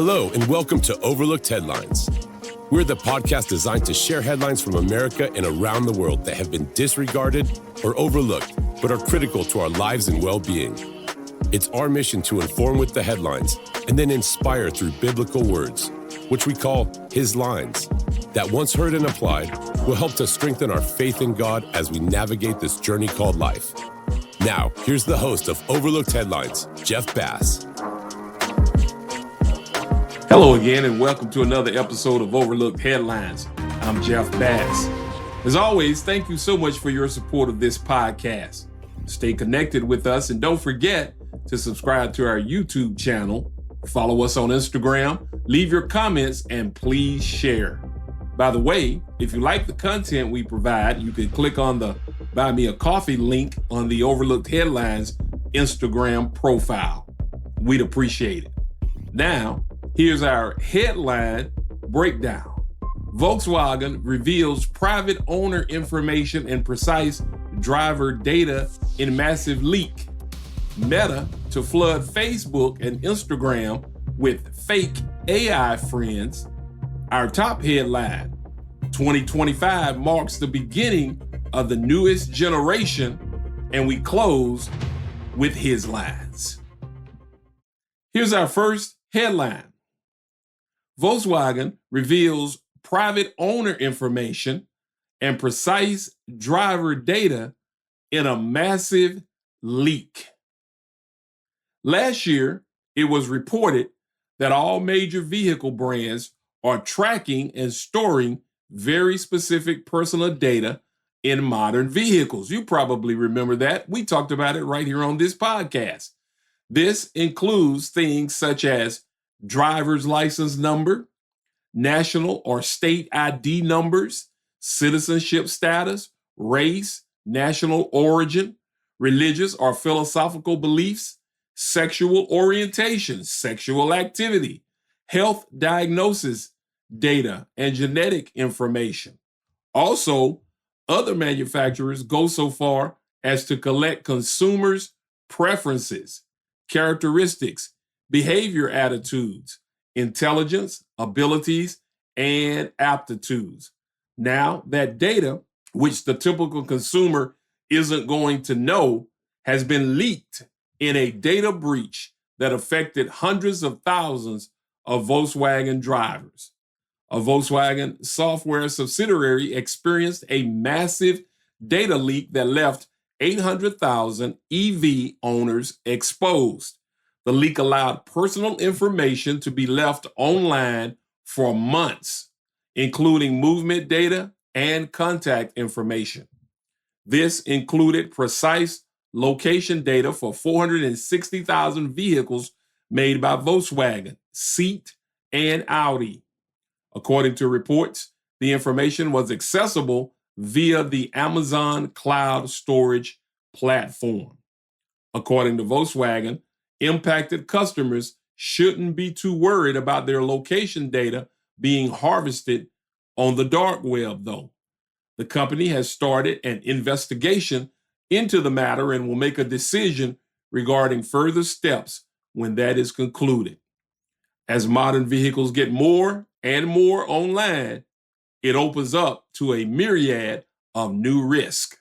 Hello, and welcome to Overlooked Headlines. We're the podcast designed to share headlines from America and around the world that have been disregarded or overlooked, but are critical to our lives and well-being. It's our mission to inform with the headlines and then inspire through biblical words, which we call His Lines, that once heard and applied will help to strengthen our faith in God as we navigate this journey called life. Now, here's the host of Overlooked Headlines, Jeff Bass. Hello again, and welcome to another episode of Overlooked Headlines. I'm Jeff Bass. As always, thank you so much for your support of this podcast. Stay connected with us, and don't forget to subscribe to our YouTube channel, follow us on Instagram, leave your comments, and please share. By the way, if you like the content we provide, you can click on the Buy Me a Coffee link on the Overlooked Headlines Instagram profile. We'd appreciate it. Now, here's our headline breakdown. Volkswagen reveals private owner information and precise driver data in massive leak. Meta to flood Facebook and Instagram with fake AI friends. Our top headline, 2025 marks the beginning of the newest generation, and we close with His Lines. Here's our first headline. Volkswagen reveals private owner information and precise driver data in a massive leak. Last year, it was reported that all major vehicle brands are tracking and storing very specific personal data in modern vehicles. You probably remember that. We talked about it right here on this podcast. This includes things such as driver's license number, national or state ID numbers, citizenship status, race, national origin, religious or philosophical beliefs, sexual orientation, sexual activity, health diagnosis data, and genetic information. Also, other manufacturers go so far as to collect consumers' preferences, characteristics, behavior attitudes, intelligence, abilities, and aptitudes. Now, that data, which the typical consumer isn't going to know, has been leaked in a data breach that affected hundreds of thousands of Volkswagen drivers. A Volkswagen software subsidiary experienced a massive data leak that left 800,000 EV owners exposed. The leak allowed personal information to be left online for months, including movement data and contact information. This included precise location data for 460,000 vehicles made by Volkswagen, Seat, and Audi. According to reports, the information was accessible via the Amazon cloud storage platform. According to Volkswagen, impacted customers shouldn't be too worried about their location data being harvested on the dark web, though. The company has started an investigation into the matter and will make a decision regarding further steps when that is concluded. As modern vehicles get more and more online, it opens up to a myriad of new risks.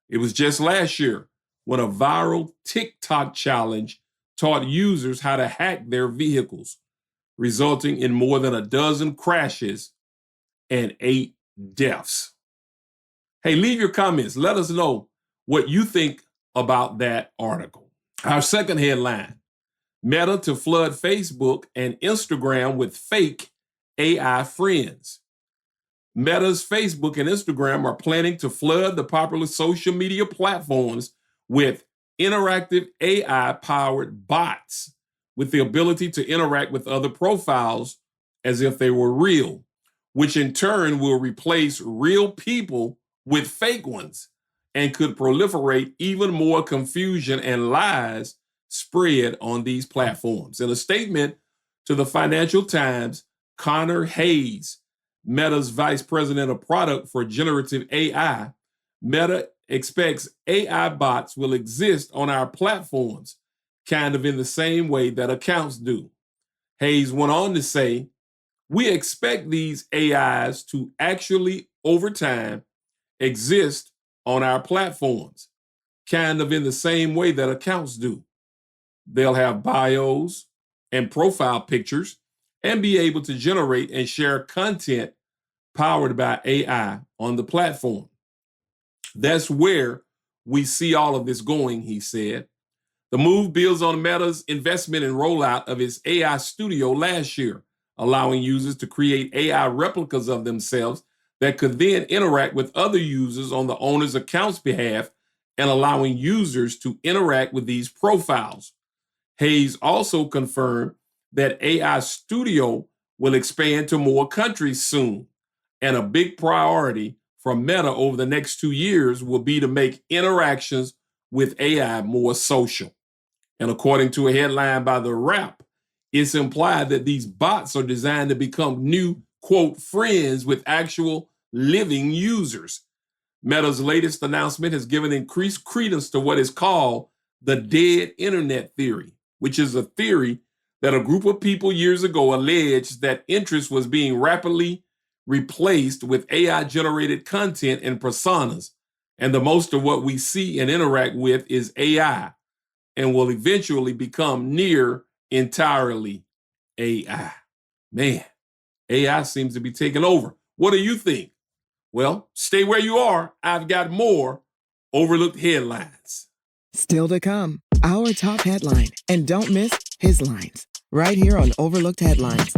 It was just last year when a viral TikTok challenge taught users how to hack their vehicles, resulting in more than a dozen crashes and 8 deaths. Hey, leave your comments. Let us know what you think about that article. Our second headline, Meta to flood Facebook and Instagram with fake AI friends. Meta's Facebook and Instagram are planning to flood the popular social media platforms with interactive AI-powered bots with the ability to interact with other profiles as if they were real, which in turn will replace real people with fake ones and could proliferate even more confusion and lies spread on these platforms. In a statement to the Financial Times, Connor Hayes, Meta's vice president of product for generative AI, Meta expects AI bots will exist on our platforms, kind of in the same way that accounts do. Hayes went on to say, we expect these AIs to actually, over time, exist on our platforms, kind of in the same way that accounts do. They'll have bios and profile pictures and be able to generate and share content powered by AI on the platform. That's where we see all of this going, he said. The move builds on Meta's investment and rollout of its AI studio last year, allowing users to create AI replicas of themselves that could then interact with other users on the owner's account's behalf and allowing users to interact with these profiles. Hayes also confirmed that AI Studio will expand to more countries soon, and a big priority for Meta over the next 2 years will be to make interactions with AI more social. And according to a headline by The Wrap, it's implied that these bots are designed to become new, quote, friends with actual living users. Meta's latest announcement has given increased credence to what is called the dead internet theory, which is a theory that a group of people years ago alleged that interest was being rapidly replaced with AI-generated content and personas, and the most of what we see and interact with is AI, and will eventually become near entirely AI. Man, AI seems to be taking over. What do you think? Well, stay where you are. I've got more overlooked headlines. Still to come, our top headline. And don't miss his lines, right here on Overlooked Headlines.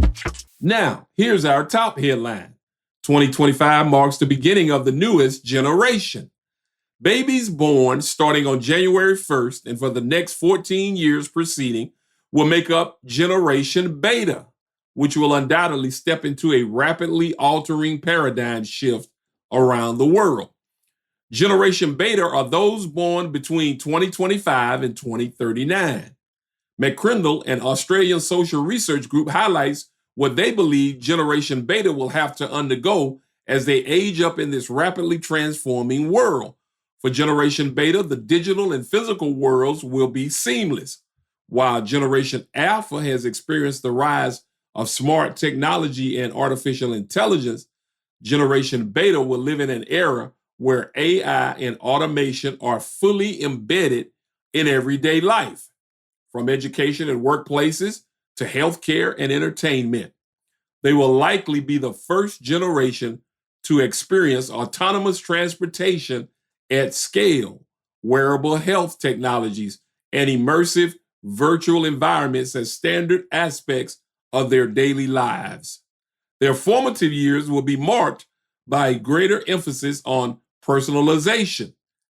Now, here's our top headline. 2025 marks the beginning of the newest generation. Babies born starting on January 1st and for the next 14 years preceding will make up Generation Beta, which will undoubtedly step into a rapidly altering paradigm shift around the world. Generation Beta are those born between 2025 and 2039. McCrindle, an Australian social research group, highlights what they believe Generation Beta will have to undergo as they age up in this rapidly transforming world. For Generation Beta, the digital and physical worlds will be seamless. While Generation Alpha has experienced the rise of smart technology and artificial intelligence, Generation Beta will live in an era where AI and automation are fully embedded in everyday life, from education and workplaces to healthcare and entertainment. They will likely be the first generation to experience autonomous transportation at scale, wearable health technologies, and immersive virtual environments as standard aspects of their daily lives. Their formative years will be marked by a greater emphasis on personalization.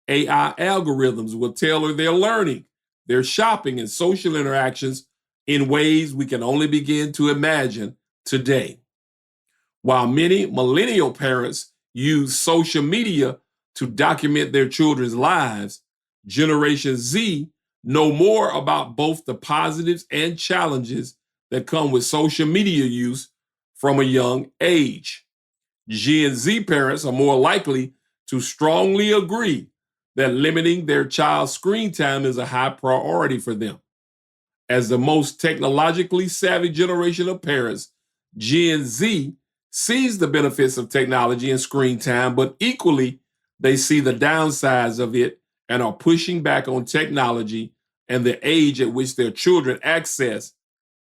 AI algorithms will tailor their learning, their shopping, and social interactions in ways we can only begin to imagine today. While many millennial parents use social media to document their children's lives, Generation Z know more about both the positives and challenges that come with social media use from a young age. Gen Z parents are more likely to strongly agree that limiting their child's screen time is a high priority for them. As the most technologically savvy generation of parents, Gen Z sees the benefits of technology and screen time, but equally, they see the downsides of it and are pushing back on technology and the age at which their children access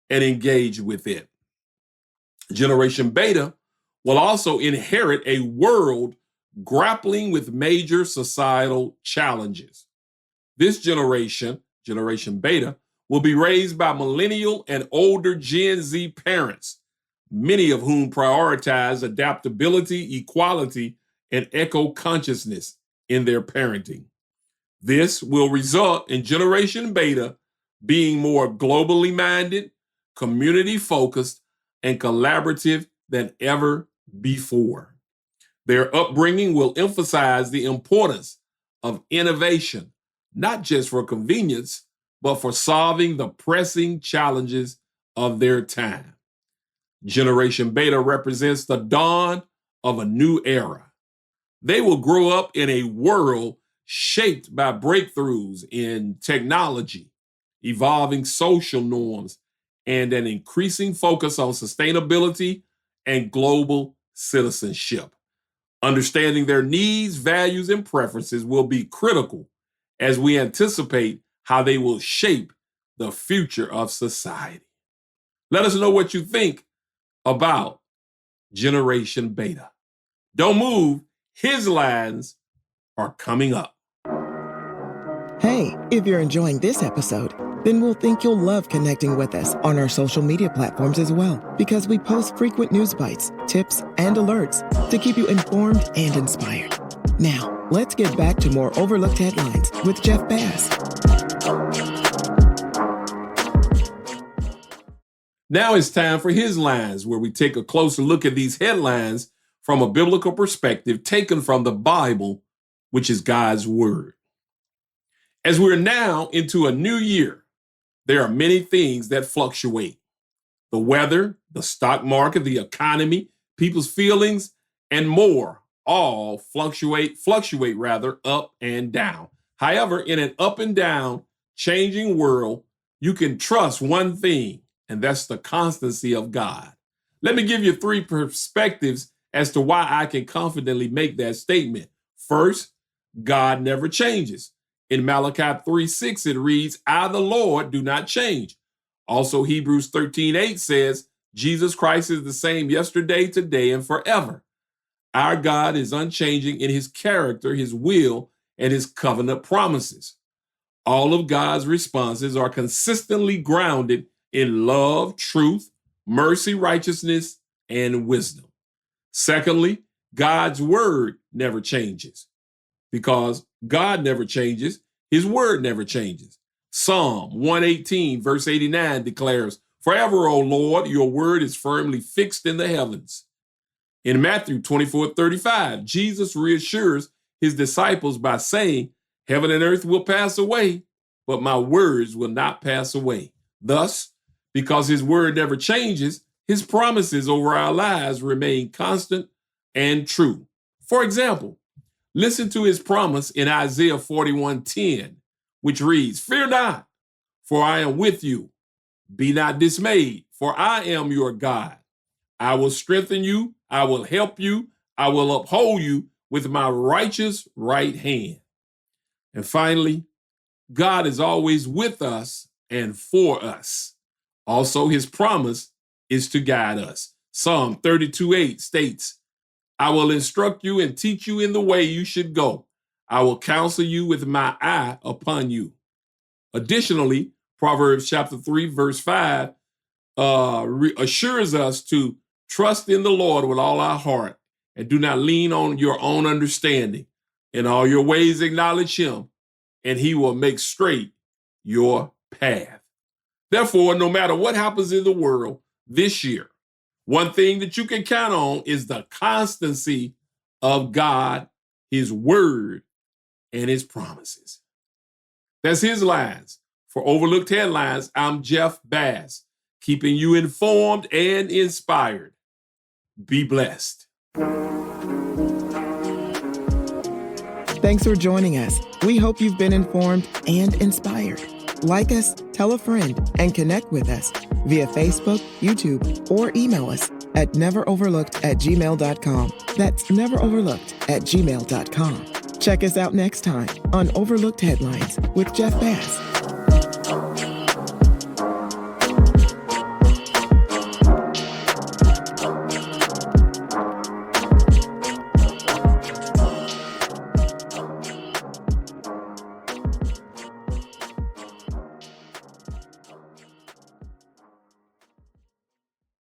and engage with it. Generation Beta will also inherit a world grappling with major societal challenges. This generation, Generation Beta, will be raised by millennial and older Gen Z parents, many of whom prioritize adaptability, equality, and eco-consciousness in their parenting. This will result in Generation Beta being more globally minded, community-focused, and collaborative than ever before. Their upbringing will emphasize the importance of innovation, not just for convenience, but for solving the pressing challenges of their time. Generation Beta represents the dawn of a new era. They will grow up in a world shaped by breakthroughs in technology, evolving social norms, and an increasing focus on sustainability and global citizenship. Understanding their needs, values, and preferences will be critical as we anticipate how they will shape the future of society. Let us know what you think about Generation Beta. Don't move, his lines are coming up. Hey, if you're enjoying this episode, then we'll think you'll love connecting with us on our social media platforms as well, because we post frequent news bites, tips, and alerts to keep you informed and inspired. Now, let's get back to more overlooked headlines with Jeff Bass. Now it's time for his lines, where we take a closer look at these headlines from a biblical perspective taken from the Bible, which is God's word. As we're now into a new year, there are many things that fluctuate. The weather, the stock market, the economy, people's feelings, and more all fluctuate up and down. However, in an up and down, changing world, you can trust one thing, and that's the constancy of God. Let me give you 3 perspectives as to why I can confidently make that statement. First, God never changes. In Malachi 3:6, it reads, I, the Lord, do not change. Also, Hebrews 13:8 says, Jesus Christ is the same yesterday, today, and forever. Our God is unchanging in his character, his will, and his covenant promises. All of God's responses are consistently grounded in love, truth, mercy, righteousness, and wisdom. Secondly, God's word never changes. Because God never changes, his word never changes. Psalm 118, verse 89 declares, Forever, O Lord, your word is firmly fixed in the heavens. In Matthew 24:35, Jesus reassures his disciples by saying, Heaven and earth will pass away, but my words will not pass away. Thus, because his word never changes, his promises over our lives remain constant and true. For example, listen to his promise in Isaiah 41:10, which reads, Fear not, for I am with you. Be not dismayed, for I am your God. I will strengthen you, I will help you, I will uphold you with my righteous right hand. And finally, God is always with us and for us. Also, his promise is to guide us. Psalm 32:8 states, I will instruct you and teach you in the way you should go. I will counsel you with my eye upon you. Additionally, Proverbs chapter 3, verse 5 assures us to trust in the Lord with all our heart and do not lean on your own understanding. In all your ways acknowledge him, and he will make straight your path. Therefore, no matter what happens in the world this year, one thing that you can count on is the constancy of God, his word, and his promises. That's his lines. For Overlooked Headlines, I'm Jeff Bass, keeping you informed and inspired. Be blessed. Thanks for joining us. We hope you've been informed and inspired. Like us, tell a friend, and connect with us via Facebook, YouTube, or email us at neveroverlooked@gmail.com. That's neveroverlooked@gmail.com. Check us out next time on Overlooked Headlines with Jeff Bass.